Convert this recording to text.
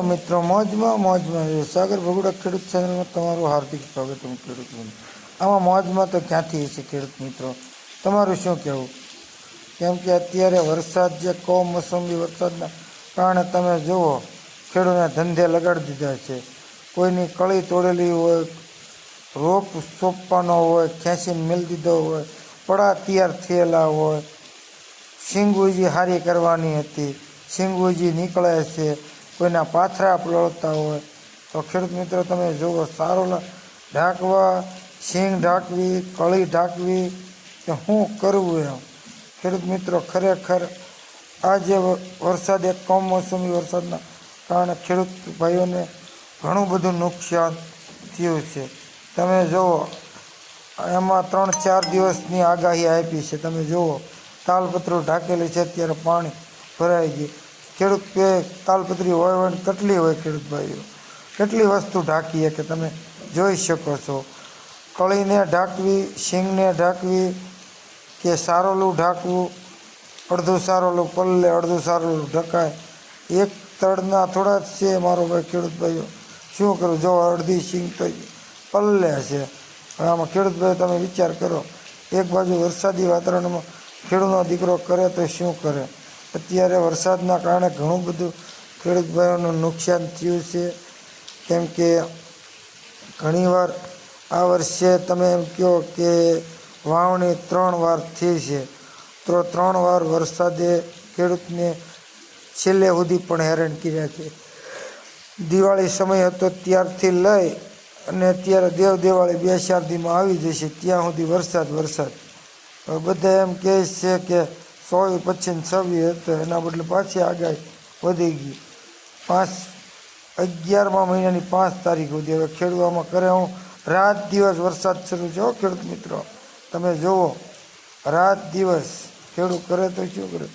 Hello મિત્રો, મોજમાં સાગર ભગુડા ખેડૂત ચેનલમાં તમારું હાર્દિક સ્વાગત. હું ખેડૂત મિત્રો, આમાં મોજમાં તો ક્યાંથી હશે ખેડૂત મિત્રો, તમારું શું કહેવું? કેમ કે અત્યારે વરસાદ જે કમોસમી વરસાદના કારણે તમે જુઓ ખેડૂતને ધંધે લગાડી દીધા છે. કોઈની કળી તોડેલી હોય, રોપ સોંપવાનો હોય, ખેંચીને મેળ દીધો હોય, પડા તૈયાર થયેલા હોય, શીંગુજી હારી કરવાની હતી, શીંગુજી નીકળે છે, કોઈના પાથરા પલળતા હોય. તો ખેડૂત મિત્રો તમે જુઓ, સારોલા ઢાંકવા, શીંગ ઢાંકવી, કળી ઢાંકવી કે શું કરવું એમ. ખેડૂત મિત્રો ખરેખર આ જે વરસાદ, એક કમોસમી વરસાદના કારણે ખેડૂત ભાઈઓને ઘણું બધું નુકસાન થયું છે. તમે જુઓ, એમાં 3-4 દિવસની આગાહી આપી છે. તમે જુઓ, તાલપત્રો ઢાંકેલી છે, અત્યારે પાણી ભરાઈ ગયું. ખેડૂત કે તાલપત્રી હોય કેટલી હોય ખેડૂત ભાઈઓ, કેટલી વસ્તુ ઢાંકીએ કે તમે જોઈ શકો છો. કળીને ઢાંકવી, શીંગને ઢાંકવી કે સારોલું ઢાંકવું, અડધું સારોલું પલ્લે, અડધું સારોલું ઢકાય. એક તળના થોડા જ છે મારો ભાઈ ખેડૂત ભાઈઓ, શું કરું? જો અડધી શીંગ તો પલ્લે છે. હવે આમાં ખેડૂત ભાઈઓ તમે વિચાર કરો, એક બાજુ વરસાદી વાતાવરણમાં ખેડૂતનો દીકરો કરે તો શું કરે. અત્યારે વરસાદના કારણે ઘણું બધું ખેડૂત ભાઈઓનું નુકસાન થયું છે. કેમ કે ઘણીવાર આ વર્ષે તમે એમ કહો કે વાવણી 3 વાર થઈ છે, તો 3 વાર વરસાદે ખેડૂતને છેલ્લે સુધી પણ હેરાન કર્યા છે. દિવાળી સમય હતો ત્યારથી લઈ અને અત્યારે દેવ દિવાળી 2-4 દીમાં આવી જશે ત્યાં સુધી વરસાદ. બધા એમ કહે છે કે 24 પછી 26 હતો, એના બદલે પાછી આગાહી વધી ગઈ 11મા મહિનાની 5 તારીખ સુધી. હવે ખેડૂતોમાં કરે હું, રાત દિવસ વરસાદ શરૂ છે ખેડૂત મિત્રો. તમે જુઓ, રાત દિવસ ખેડૂત કરે તો શું કરે.